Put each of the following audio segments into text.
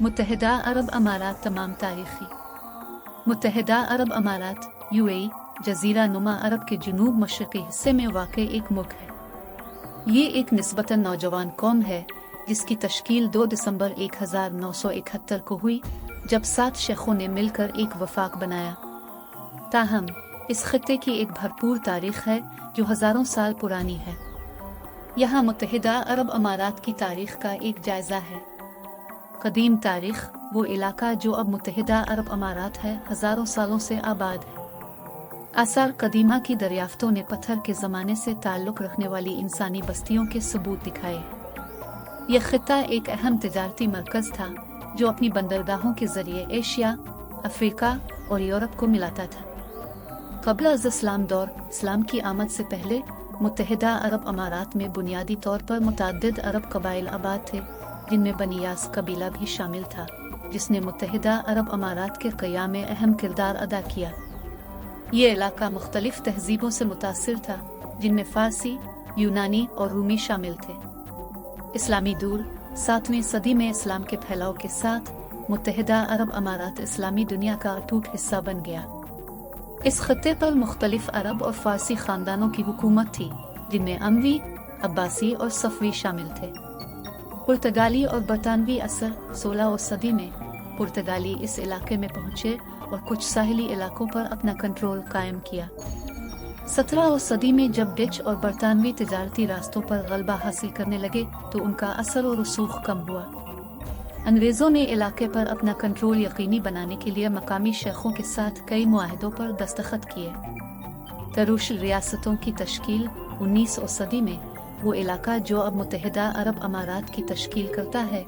मुत्तहिदा अरब अमारात तमाम तारीखी। मुत्तहिदा अरब अमारात यूएई जजीरा नुमा अरब के जुनूब मशरक़ी हिस्से में वाक़ई एक मुल्क है। ये एक निस्बतन नौजवान कौम है जिसकी तश्कील 2 दिसंबर 1971 को हुई, जब 7 शेखों ने मिलकर एक वफाक बनाया। ताहम इस खित्ते की एक भरपूर तारीख है जो हज़ारों साल पुरानी है। यहाँ मुत्तहिदा अरब अमारात की तारीख का एक जायज़ा है। कदीम तारीख वो इलाका जो अब मुत्तहिदा अरब अमारात है हज़ारों सालों से आबाद है। आसार कदीमा की दरियाफ्तों ने पत्थर के ज़माने से ताल्लुक़ रखने वाली इंसानी बस्तियों के सबूत दिखाए हैं। यह खित्ता एक अहम तिजारती मरकज़ था जो अपनी बंदरगाहों के ज़रिए एशिया, अफ्रीका और यूरोप को मिलाता था। क़ब्ल अज़ इस्लाम दौर इस्लाम की आमद से पहले मुत्तहिदा अरब अमारात में बुनियादी तौर पर मुतअद्दिद अरब कबाइल आबाद थे, जिनमें बनी यास कबीला भी शामिल था, जिसने मुत्तहिदा अरब अमारात के क़याम में अहम किरदार अदा किया। ये इलाका मुख्तलिफ तहजीबों से मुतासिर था, जिनमें फ़ारसी, यूनानी और रूमी शामिल थे। इस्लामी दूर 7वीं सदी में इस्लाम के फैलाव के साथ मुत्तहिदा अरब अमारात इस्लामी दुनिया का अटूट हिस्सा बन गया। इस खत्ते पर मुख्तलिफ अरब और फ़ारसी ख़ानदानों की हुकूमत थी, जिनमें अमवी, अब्बासी और सफ़वी शामिल थे। पुर्तगाली और बरतानवी असर 16वीं सदी में पुर्तगाली इस इलाके में पहुँचे और कुछ साहिली इलाकों पर अपना कंट्रोल कायम किया। 17वीं सदी में जब डच और बरतानवी तिजारती रास्तों पर गलबा हासिल करने लगे तो उनका असर और रसूख कम हुआ। अंग्रेज़ों ने इलाके पर अपना कंट्रोल यकीनी बनाने के लिए मकामी शेखों के साथ कई मुआहदों पर दस्तखत किए। तरुश रियासतों की तश्कील 19वीं सदी में वो इलाका जो अब मुत्तहिदा अरब अमारात की तश्कील करता है,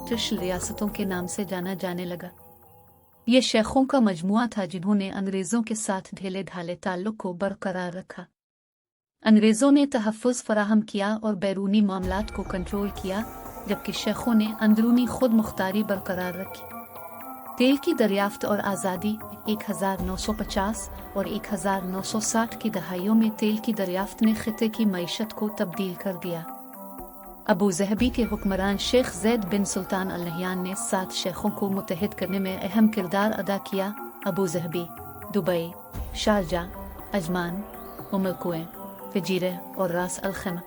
तुर्श रियासतों के नाम से जाना जाने लगा। ये शेखों का मजमुआ था जिन्होंने अंग्रेज़ों के साथ ढेले ढाले ताल्लुक़ को बरकरार रखा। अंग्रेज़ों ने तहफ़्फ़ुज़ फराहम किया और बैरूनी मामलात को कंट्रोल किया, जबकि शेखों ने अंदरूनी खुद मुख्तारी बरकरार रखी। तेल की दरियाफ्त और आज़ादी 1950 और 1960 की दहाइयों में तेल की दरियाफ्त ने खित्ते की मईशत को तब्दील कर दिया। अबू ज़हबी के हुक्मरान शेख ज़ैद बिन सुल्तान अल नहयान ने 7 शेखों को मुत्तहिद करने में अहम किरदार अदा किया। Abu Dhabi Dubai, Sharjah, Ajman, उम अल-कुवैन, फजीरह और रास अल खैमा।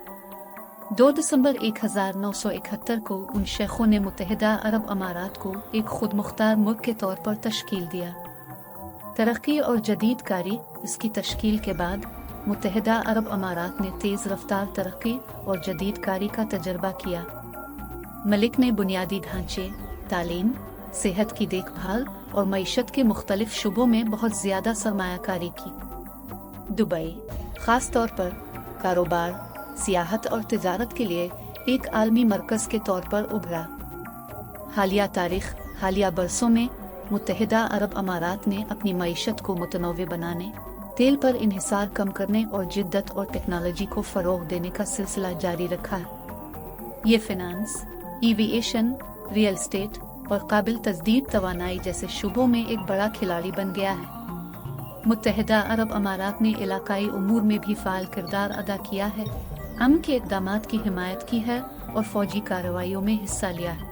2 दिसंबर 1971 को उन शेखों ने मुत्तहिदा अरब अमारात को एक खुद मुख्तार मुल्क के तौर पर तश्कील दिया। तरक्की और जदीद कारी इसकी तश्कील के बाद मुत्तहिदा अरब अमारात ने तेज़ रफ्तार तरक्की और जदीद कारी का तजर्बा किया। मलिक ने बुनियादी ढांचे, तालीम, सेहत की देखभाल और मईशत के मुख्तलिफ शुबों में बहुत ज़्यादा सरमायाकारी की। दुबई ख़ास तौर पर कारोबार, सियाहत और तिजारत के लिए एक आलमी मरकज़ के तौर पर उभरा। हालिया बरसों में मुत्तहिदा अरब अमारात ने अपनी मईशत को मुतनव्वे बनाने, तेल पर इन्हिसार कम करने और जिद्दत और टेक्नोलॉजी को फ़रोग़ देने का सिलसिला जारी रखा है। ये फ़िनांस, एविएशन, रियल एस्टेट और काबिल तजदीद तवानाई जैसे शुबों में एक बड़ा खिलाड़ी बन गया है। मुत्तहिदा अरब अमारात ने इलाकाई उमूर में भी फ़ाल किरदार अदा किया है, अमन के इक़दामात की हिमायत की है और फ़ौजी कार्रवाइयों में हिस्सा लिया है।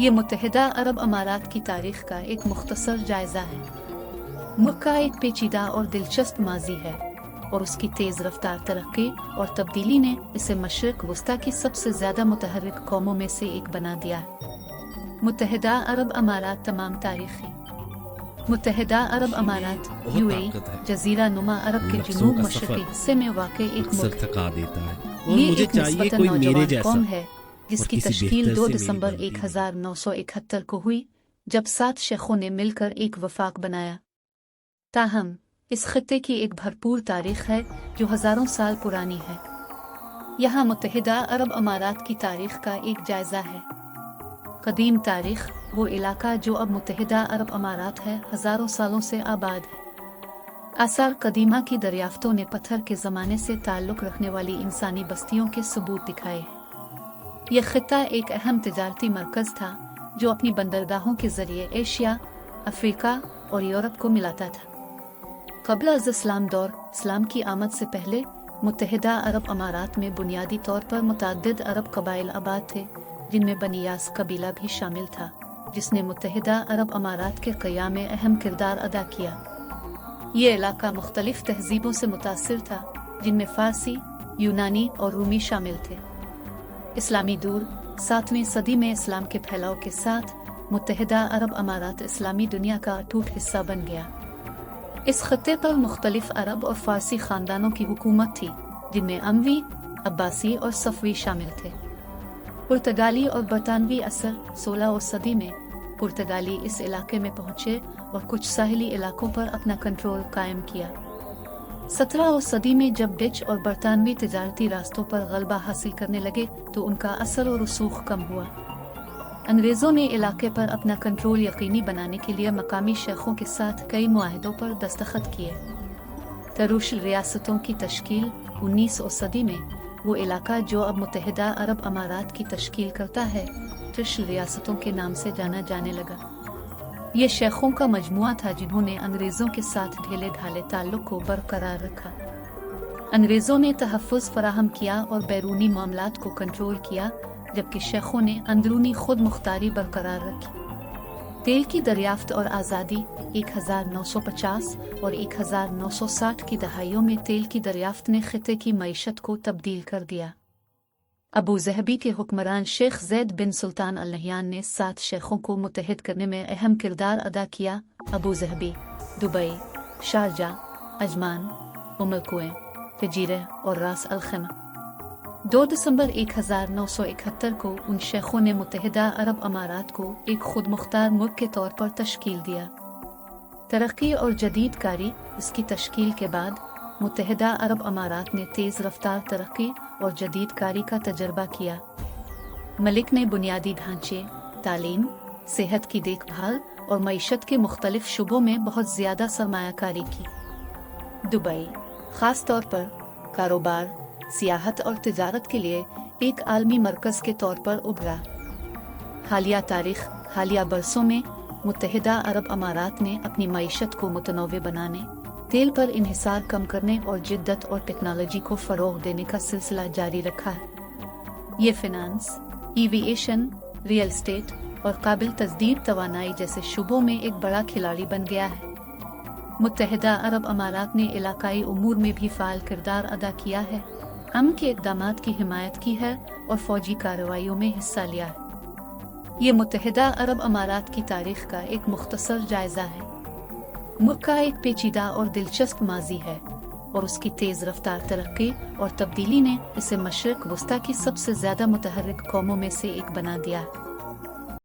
ये मुत्तहिदा अरब अमारात की तारीख़ का एक मुख्तसर जायज़ा है। मुल्क का एक पेचीदा और दिलचस्प माजी है और उसकी तेज़ रफ्तार तरक्की और तब्दीली ने इसे मशरिक़ वस्ता की सबसे ज़्यादा मुतहर्रिक कौमों में से एक बना दिया है। मुत्तहिदा अरब अमारात तमाम तारीख़ी। मुत्तहिदा अरब अमारात यूएई जजीरा नुमा अरब के जुनूब मशरक़ी हिस्से में वाक़ई एक मुल्क है। ये एक निस्बतन नौजवान कौम है जिसकी तश्कील 2 दिसंबर 1971 को हुई, जब 7 शेखों ने मिलकर एक वफाक बनाया। ताहम इस खित्ते की एक भरपूर तारीख है जो हज़ारों साल पुरानी है। यहाँ मुत्तहिदा अरब अमारात की तारीख का एक जायज़ा है। कदीम तारीख वो इलाका जो अब मुत्तहिदा अरब अमारात है हज़ारों सालों से आबाद है। आसार कदीमा की दरियाफ्तों ने पत्थर के ज़माने से ताल्लुक़ रखने वाली इंसानी बस्तियों के सबूत दिखाए हैं। यह खित्ता एक अहम तिजारती मरकज़ था जो अपनी बंदरगाहों के ज़रिए एशिया, अफ्रीका और यूरोप को मिलाता था। क़ब्ल अज़ इस्लाम दौर इस्लाम की आमद से पहले मुत्तहिदा अरब अमारात में बुनियादी तौर पर मुतअद्दिद अरब कबाइल आबाद थे, जिनमें बनी यास कबीला भी शामिल था, جس نے متحدہ عرب امارات کے قیام میں اہم کردار ادا کیا۔ یہ علاقہ مختلف تہذیبوں سے متاثر تھا، جن میں فارسی، یونانی اور رومی شامل تھے۔ اسلامی دور 7ویں صدی میں اسلام کے پھیلاؤ کے ساتھ متحدہ عرب امارات اسلامی دنیا کا اٹوٹ حصہ بن گیا۔ اس خطے پر مختلف عرب اور فارسی خاندانوں کی حکومت تھی، جن میں اموی، عباسی اور صفوی شامل تھے۔ پرتگالی اور برطانوی اثر 16ویں صدی میں پرتگالی اس علاقے میں پہنچے اور کچھ ساحلی علاقوں پر اپنا کنٹرول قائم کیا۔ 17ویں صدی میں جب ڈچ اور برطانوی تجارتی راستوں پر غلبہ حاصل کرنے لگے تو ان کا اثر و رسوخ کم ہوا۔ انگریزوں نے علاقے پر اپنا کنٹرول یقینی بنانے کے لیے مقامی شیخوں کے ساتھ کئی معاہدوں پر دستخط کیے۔ تروش ریاستوں کی تشکیل 19ویں صدی میں وہ علاقہ جو اب متحدہ عرب امارات کی تشکیل کرتا ہے، ترش ریاستوں کے نام سے جانا جانے لگا۔ یہ شیخوں کا مجموعہ تھا جنہوں نے انگریزوں کے ساتھ ڈھیلے ڈھالے تعلق کو برقرار رکھا۔ انگریزوں نے تحفظ فراہم کیا اور بیرونی معاملات کو کنٹرول کیا، جبکہ شیخوں نے اندرونی خود مختاری برقرار رکھی۔ تیل کی دریافت اور آزادی 1950 اور 1960 کی دہائیوں میں تیل کی دریافت نے خطے کی معیشت کو تبدیل کر دیا۔ ابو ظہبی کے حکمران شیخ زید بن سلطان ال نہیان نے 7 شیخوں کو متحد کرنے میں اہم کردار ادا کیا۔ Abu Dhabi Dubai, Sharjah, Ajman, Umm Al Quwain, Fujairah اور راس الخیمہ۔ 2 دسمبر 1971 کو ان شیخوں نے متحدہ عرب امارات کو ایک خود مختار ملک کے طور پر تشکیل دیا۔ ترقی اور جدید کاری۔ اس کی تشکیل کے بعد متحدہ عرب امارات نے تیز رفتار ترقی اور جدید کاری کا تجربہ کیا۔ ملک نے بنیادی ڈھانچے، تعلیم، صحت کی دیکھ بھال اور معیشت کے مختلف شعبوں میں بہت زیادہ سرمایہ کاری کی۔ دبئی خاص طور پر کاروبار، سیاحت اور تجارت کے لیے ایک عالمی مرکز کے طور پر ابھرا۔ حالیہ تاریخ۔ حالیہ برسوں میں متحدہ عرب امارات نے اپنی معیشت کو متنوع بنانے، تیل پر انحصار کم کرنے اور جدت اور ٹیکنالوجی کو فروغ دینے کا سلسلہ جاری رکھا ہے۔ یہ فنانس، ایوییشن، ریئل اسٹیٹ اور قابل تجدید توانائی جیسے شعبوں میں ایک بڑا کھلاڑی بن گیا ہے۔ متحدہ عرب امارات نے علاقائی امور میں بھی فعال کردار ادا کیا ہے، امن کے اقدامات کی حمایت کی ہے اور فوجی کارروائیوں میں حصہ لیا ہے۔ یہ متحدہ عرب امارات کی تاریخ کا ایک مختصر جائزہ ہے۔ ملک کا ایک پیچیدہ اور دلچسپ ماضی ہے، اور اس کی تیز رفتار ترقی اور تبدیلی نے اسے مشرق وسطی کی سب سے زیادہ متحرک قوموں میں سے ایک بنا دیا ہے۔